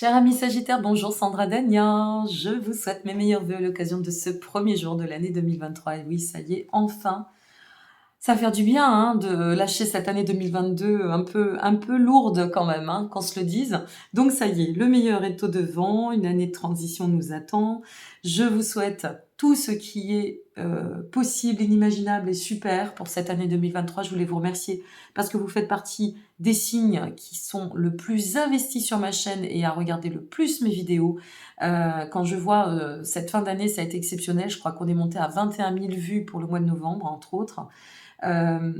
Cher ami Sagittaire, bonjour Sandra Dagnan. Je vous souhaite mes meilleurs vœux à l'occasion de ce premier jour de l'année 2023. Et oui, ça y est, enfin, ça va faire du bien de lâcher cette année 2022 un peu lourde quand même, qu'on se le dise. Donc ça y est, le meilleur est au devant, une année de transition nous attend. Je vous souhaite tout ce qui est possible, inimaginable et super pour cette année 2023. Je voulais vous remercier parce que vous faites partie des signes qui sont le plus investis sur ma chaîne et à regarder le plus mes vidéos. Quand je vois cette fin d'année, ça a été exceptionnel. Je crois qu'on est monté à 21 000 vues pour le mois de novembre, entre autres. Euh,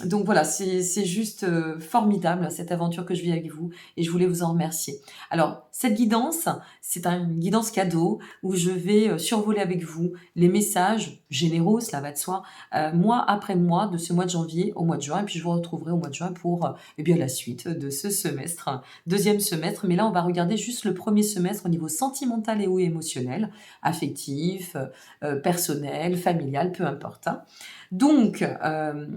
donc voilà, c'est juste formidable cette aventure que je vis avec vous et je voulais vous en remercier. Alors, cette guidance, c'est une guidance cadeau où je vais survoler avec vous les messages généraux, cela va de soi, mois après mois, de ce mois de janvier au mois de juin, et puis je vous retrouverai au mois de juin pour eh bien, la suite de ce semestre, deuxième semestre, mais là on va regarder juste le premier semestre au niveau sentimental et ou émotionnel, affectif, personnel, familial, peu importe. Donc,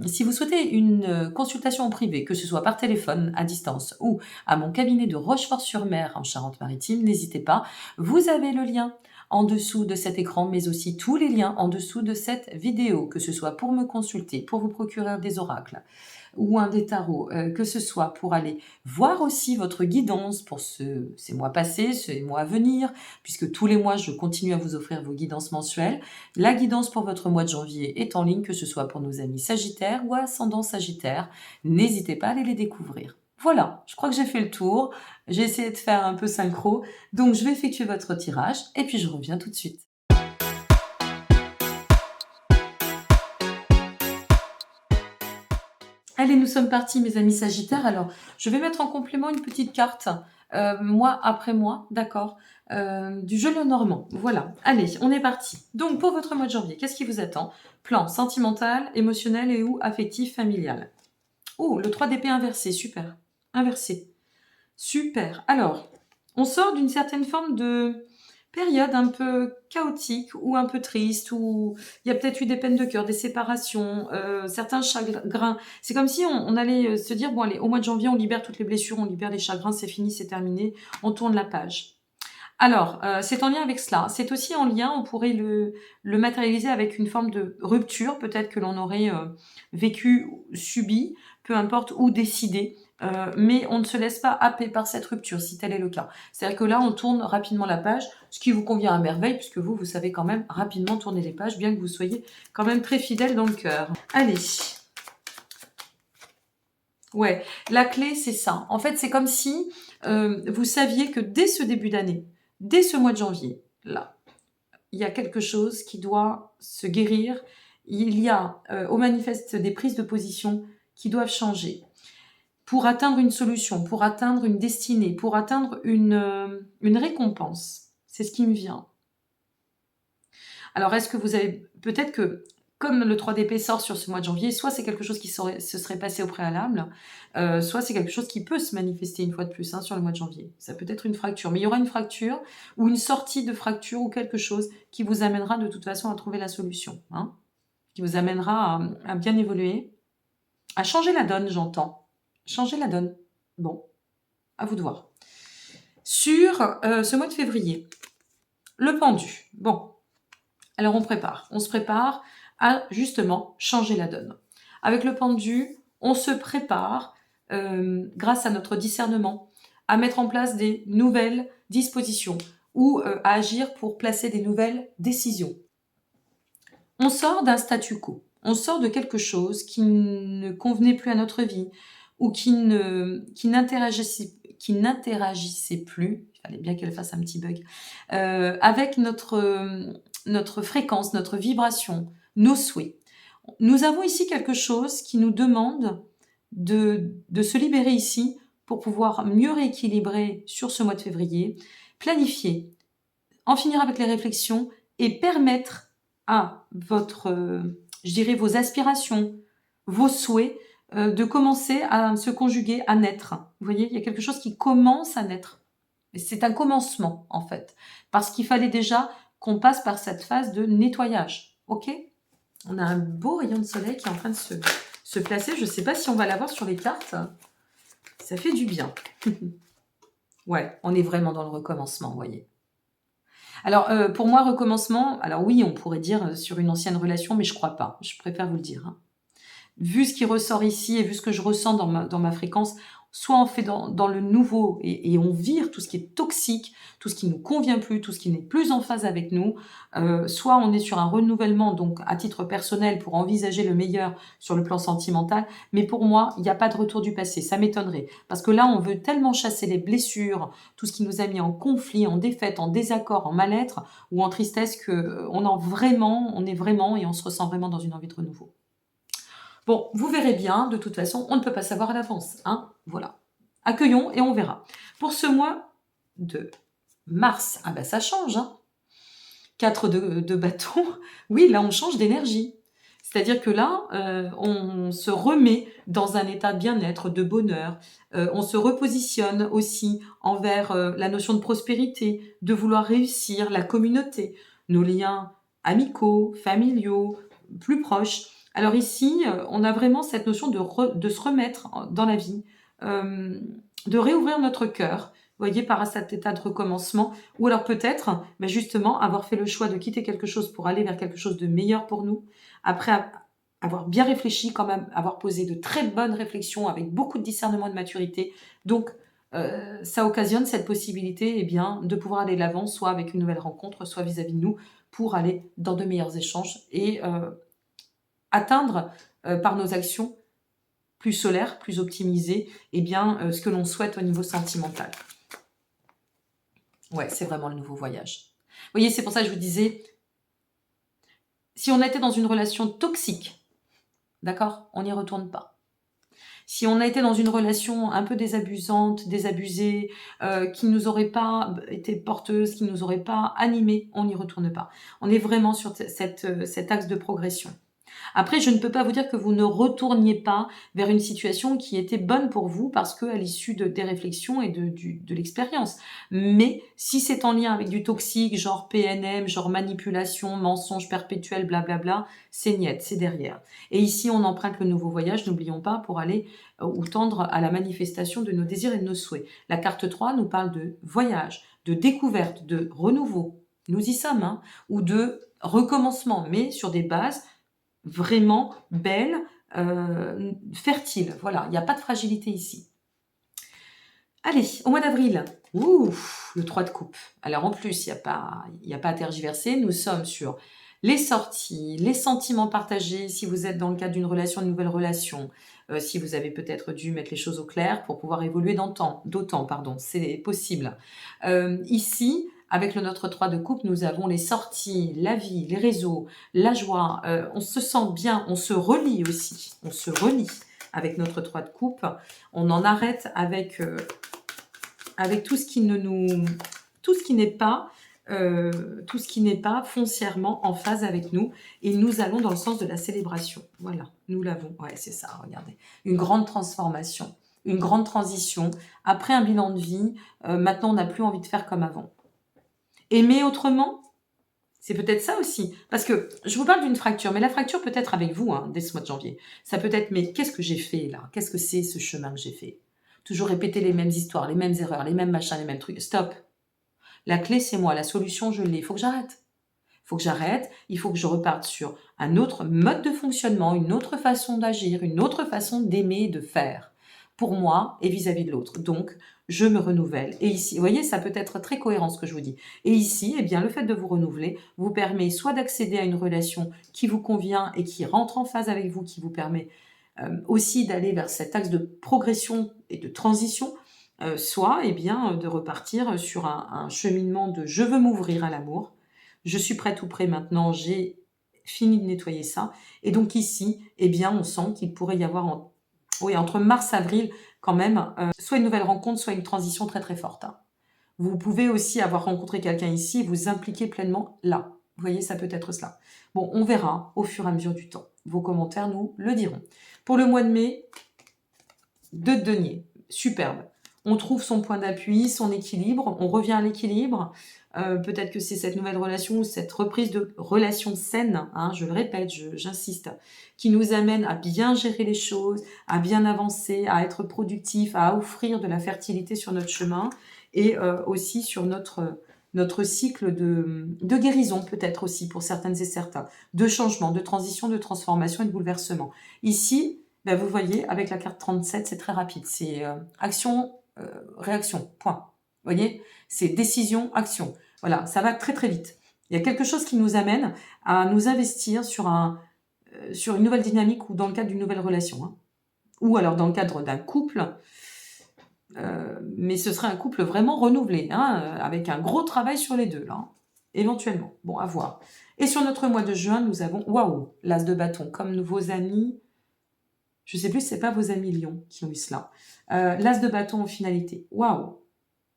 si vous souhaitez une consultation en privé, que ce soit par téléphone, à distance ou à mon cabinet de Rochefort-sur-Mer en Charente-Maritime, n'hésitez pas. Vous avez le lien en dessous de cet écran, mais aussi tous les liens en dessous de cette vidéo, que ce soit pour me consulter, pour vous procurer des oracles ou un des tarots, que ce soit pour aller voir aussi votre guidance pour ces mois passés, ces mois à venir, puisque tous les mois, je continue à vous offrir vos guidances mensuelles. La guidance pour votre mois de janvier est en ligne, que ce soit pour nos amis Sagittaires ou ascendant Sagittaire. N'hésitez pas à aller les découvrir. Voilà, je crois que j'ai fait le tour. J'ai essayé de faire un peu synchro. Donc, je vais effectuer votre tirage et puis je reviens tout de suite. Allez, nous sommes partis, mes amis Sagittaires. Alors, je vais mettre en complément une petite carte, mois après mois, d'accord, du jeu Lenormand. Voilà. Allez, on est parti. Donc, pour votre mois de janvier, qu'est-ce qui vous attend? Plan sentimental, émotionnel et ou affectif, familial. Oh, le 3 d'épée inversé, super. Inversé. Super. Alors, on sort d'une certaine forme de période un peu chaotique ou un peu triste, où il y a peut-être eu des peines de cœur, des séparations, certains chagrins. C'est comme si on allait se dire, bon allez, au mois de janvier, on libère toutes les blessures, on libère les chagrins, c'est fini, c'est terminé, on tourne la page. Alors, c'est en lien avec cela. C'est aussi en lien, on pourrait le matérialiser avec une forme de rupture, peut-être que l'on aurait vécu, subi, peu importe, ou décidé. Mais on ne se laisse pas happer par cette rupture, si tel est le cas. C'est-à-dire que là, on tourne rapidement la page, ce qui vous convient à merveille, puisque vous savez quand même rapidement tourner les pages, bien que vous soyez quand même très fidèle dans le cœur. Allez. Ouais, la clé, c'est ça. En fait, c'est comme si vous saviez que dès ce début d'année, dès ce mois de janvier, là, il y a quelque chose qui doit se guérir. Il y a au manifeste des prises de position qui doivent changer pour atteindre une solution, pour atteindre une destinée, pour atteindre une récompense. C'est ce qui me vient. Alors, est-ce que vous avez... Peut-être que, comme le 3 d'épée sort sur ce mois de janvier, soit c'est quelque chose qui se serait passé au préalable, soit c'est quelque chose qui peut se manifester une fois de plus sur le mois de janvier. Ça peut être une fracture, mais il y aura une fracture ou une sortie de fracture ou quelque chose qui vous amènera de toute façon à trouver la solution, qui vous amènera à bien évoluer, à changer la donne, j'entends. Changer la donne. Bon, à vous de voir. Sur ce mois de février, le pendu. Bon, alors on se prépare à justement changer la donne. Avec le pendu, on se prépare, grâce à notre discernement, à mettre en place des nouvelles dispositions ou à agir pour placer des nouvelles décisions. On sort d'un statu quo, on sort de quelque chose qui ne convenait plus à notre vie ou qui n'interagissait plus, il fallait bien qu'elle fasse un petit bug, avec notre fréquence, notre vibration, nos souhaits. Nous avons ici quelque chose qui nous demande de se libérer ici pour pouvoir mieux rééquilibrer sur ce mois de février, planifier, en finir avec les réflexions et permettre à vos aspirations, vos souhaits, de commencer à se conjuguer, à naître. Vous voyez, il y a quelque chose qui commence à naître. Et c'est un commencement, en fait. Parce qu'il fallait déjà qu'on passe par cette phase de nettoyage. OK? On a un beau rayon de soleil qui est en train de se placer. Je ne sais pas si on va l'avoir sur les cartes. Ça fait du bien. Ouais, on est vraiment dans le recommencement, vous voyez. Alors, pour moi, recommencement, alors oui, on pourrait dire, sur une ancienne relation, mais je crois pas. Je préfère vous le dire, hein. Vu ce qui ressort ici et vu ce que je ressens dans ma fréquence, soit on fait dans le nouveau et on vire tout ce qui est toxique, tout ce qui nous convient plus, tout ce qui n'est plus en phase avec nous, soit on est sur un renouvellement, donc à titre personnel, pour envisager le meilleur sur le plan sentimental. Mais pour moi, il n'y a pas de retour du passé, ça m'étonnerait. Parce que là, on veut tellement chasser les blessures, tout ce qui nous a mis en conflit, en défaite, en désaccord, en mal-être ou en tristesse, que on est vraiment et on se ressent vraiment dans une envie de renouveau. Bon, vous verrez bien, de toute façon, on ne peut pas savoir à l'avance, hein, voilà. Accueillons et on verra. Pour ce mois de mars, ah ben ça change, hein. 4 de bâton, oui, là on change d'énergie. C'est-à-dire que là, on se remet dans un état de bien-être, de bonheur. On se repositionne aussi envers la notion de prospérité, de vouloir réussir, la communauté, nos liens amicaux, familiaux, plus proches. Alors ici, on a vraiment cette notion de se remettre dans la vie, euh, de réouvrir notre cœur, vous voyez, par cet état de recommencement, ou alors peut-être, ben justement, avoir fait le choix de quitter quelque chose pour aller vers quelque chose de meilleur pour nous, après avoir bien réfléchi, quand même, avoir posé de très bonnes réflexions avec beaucoup de discernement et de maturité. Donc, ça occasionne cette possibilité, eh bien, de pouvoir aller de l'avant, soit avec une nouvelle rencontre, soit vis-à-vis de nous, pour aller dans de meilleurs échanges et atteindre par nos actions plus solaires, plus optimisées, eh bien, ce que l'on souhaite au niveau sentimental. Ouais, c'est vraiment le nouveau voyage. Vous voyez, c'est pour ça que je vous disais, si on était dans une relation toxique, d'accord, on n'y retourne pas. Si on a été dans une relation un peu désabusante, désabusée, qui ne nous aurait pas été porteuse, qui ne nous aurait pas animé, on n'y retourne pas. On est vraiment sur cet axe de progression. Après, je ne peux pas vous dire que vous ne retourniez pas vers une situation qui était bonne pour vous parce qu'à l'issue des réflexions et de l'expérience. Mais si c'est en lien avec du toxique, genre PNM, genre manipulation, mensonge perpétuel, blablabla, c'est niet, c'est derrière. Et ici, on emprunte le nouveau voyage, n'oublions pas, pour aller ou tendre à la manifestation de nos désirs et de nos souhaits. La carte 3 nous parle de voyage, de découverte, de renouveau. Nous y sommes, hein, ou de recommencement, mais sur des bases vraiment belle, fertile. Voilà, il n'y a pas de fragilité ici. Allez, au mois d'avril, le 3 de coupe. Alors en plus, il n'y a pas à tergiverser. Nous sommes sur les sorties, les sentiments partagés, si vous êtes dans le cadre d'une relation, une nouvelle relation, si vous avez peut-être dû mettre les choses au clair pour pouvoir évoluer d'autant, pardon, c'est possible. Ici, avec le notre 3 de coupe, nous avons les sorties, la vie, les réseaux, la joie, on se sent bien, on se relie aussi, on se relie avec notre 3 de coupe, on en arrête avec tout ce qui tout ce qui n'est pas foncièrement en phase avec nous, et nous allons dans le sens de la célébration. Voilà, nous l'avons. Ouais, c'est ça, regardez. Une grande transformation, une grande transition. Après un bilan de vie, maintenant on n'a plus envie de faire comme avant. Aimer autrement, c'est peut-être ça aussi. Parce que je vous parle d'une fracture, mais la fracture peut être avec vous, hein, dès ce mois de janvier. Ça peut être, mais qu'est-ce que j'ai fait là? Qu'est-ce que c'est ce chemin que j'ai fait? Toujours répéter les mêmes histoires, les mêmes erreurs, les mêmes machins, les mêmes trucs. Stop. La clé, c'est moi. La solution, je l'ai. Il faut que j'arrête. Il faut que j'arrête. Il faut que je reparte sur un autre mode de fonctionnement, une autre façon d'agir, une autre façon d'aimer et de faire. Pour moi et vis-à-vis de l'autre. Donc, je me renouvelle. Et ici, vous voyez, ça peut être très cohérent ce que je vous dis. Et ici, eh bien, le fait de vous renouveler vous permet soit d'accéder à une relation qui vous convient et qui rentre en phase avec vous, qui vous permet aussi d'aller vers cet axe de progression et de transition, soit eh bien, de repartir sur un cheminement de je veux m'ouvrir à l'amour, je suis prête ou prêt maintenant, j'ai fini de nettoyer ça. Et donc ici, eh bien, on sent qu'il pourrait y avoir entre mars et avril quand même, soit une nouvelle rencontre, soit une transition très très forte, hein. Vous pouvez aussi avoir rencontré quelqu'un ici et vous impliquer pleinement là. Vous voyez, ça peut être cela. Bon, on verra au fur et à mesure du temps. Vos commentaires nous le diront. Pour le mois de mai, 2 de denier, superbe. On trouve son point d'appui, son équilibre, on revient à l'équilibre. Peut-être que c'est cette nouvelle relation, cette reprise de relation saine, hein, je le répète, j'insiste, qui nous amène à bien gérer les choses, à bien avancer, à être productif, à offrir de la fertilité sur notre chemin. et aussi sur notre cycle de guérison, peut-être aussi pour certaines et certains, de changement, de transition, de transformation et de bouleversement. Ici, ben, vous voyez, avec la carte 37, c'est très rapide. C'est action, réaction, point. Vous voyez, c'est décision, action. Voilà, ça va très très vite. Il y a quelque chose qui nous amène à nous investir sur une nouvelle dynamique ou dans le cadre d'une nouvelle relation, hein. Ou alors dans le cadre d'un couple, mais ce serait un couple vraiment renouvelé, hein, avec un gros travail sur les deux, là, hein, éventuellement. Bon, à voir. Et sur notre mois de juin, nous avons, waouh, l'as de bâton, comme vos amis, je sais plus si c'est pas vos amis Lion qui ont eu cela. L'as de bâton en finalité, waouh,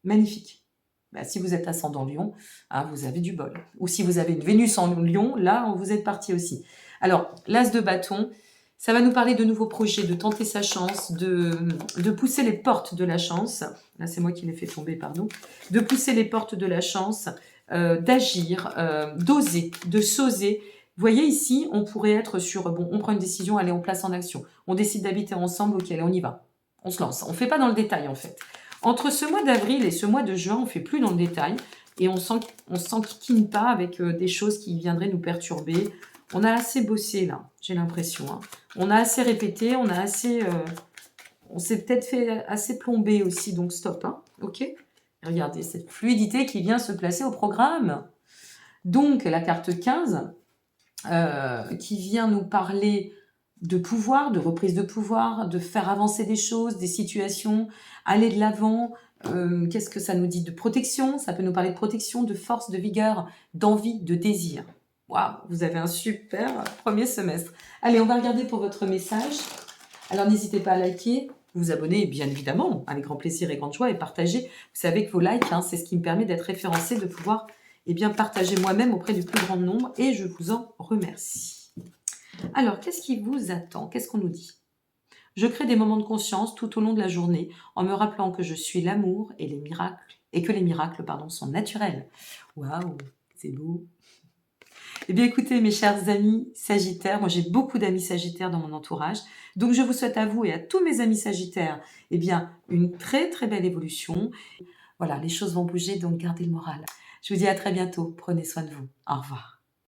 magnifique. Bah, si vous êtes ascendant Lion, hein, vous avez du bol. Ou si vous avez une Vénus en Lion, là, vous êtes parti aussi. Alors, l'as de bâton, ça va nous parler de nouveaux projets, de tenter sa chance, de pousser les portes de la chance. Là, c'est moi qui l'ai fait tomber, pardon. De pousser les portes de la chance, d'agir, d'oser, de s'oser. Vous voyez ici, on pourrait être sur, bon, on prend une décision, allez, on place en action. On décide d'habiter ensemble, ok, allez, on y va. On se lance. On ne fait pas dans le détail, en fait. Entre ce mois d'avril et ce mois de juin, on ne fait plus dans le détail et on s'enquiquine pas avec des choses qui viendraient nous perturber. On a assez bossé là, j'ai l'impression, hein. On a assez répété, on a assez, on s'est peut-être fait assez plomber aussi, donc stop, hein, ok. Regardez cette fluidité qui vient se placer au programme. Donc la carte 15, qui vient nous parler de pouvoir, de reprise de pouvoir, de faire avancer des choses, des situations, aller de l'avant. Qu'est-ce que ça nous dit? De protection, ça peut nous parler de protection, de force, de vigueur, d'envie, de désir. Waouh, vous avez un super premier semestre. Allez, on va regarder pour votre message. Alors n'hésitez pas à liker, vous abonner, bien évidemment, avec grand plaisir et grande joie, et partager. Vous savez que vos likes, hein, c'est ce qui me permet d'être référencé, de pouvoir partager moi-même auprès du plus grand nombre, et je vous en remercie. Alors, qu'est-ce qui vous attend? Qu'est-ce qu'on nous dit? Je crée des moments de conscience tout au long de la journée en me rappelant que je suis l'amour et les miracles, et que les miracles, pardon, sont naturels. Waouh, c'est beau. Eh bien, écoutez, mes chers amis Sagittaires, moi j'ai beaucoup d'amis Sagittaires dans mon entourage, donc je vous souhaite à vous et à tous mes amis Sagittaires, eh bien, une très très belle évolution. Voilà, les choses vont bouger, donc gardez le moral. Je vous dis à très bientôt. Prenez soin de vous. Au revoir.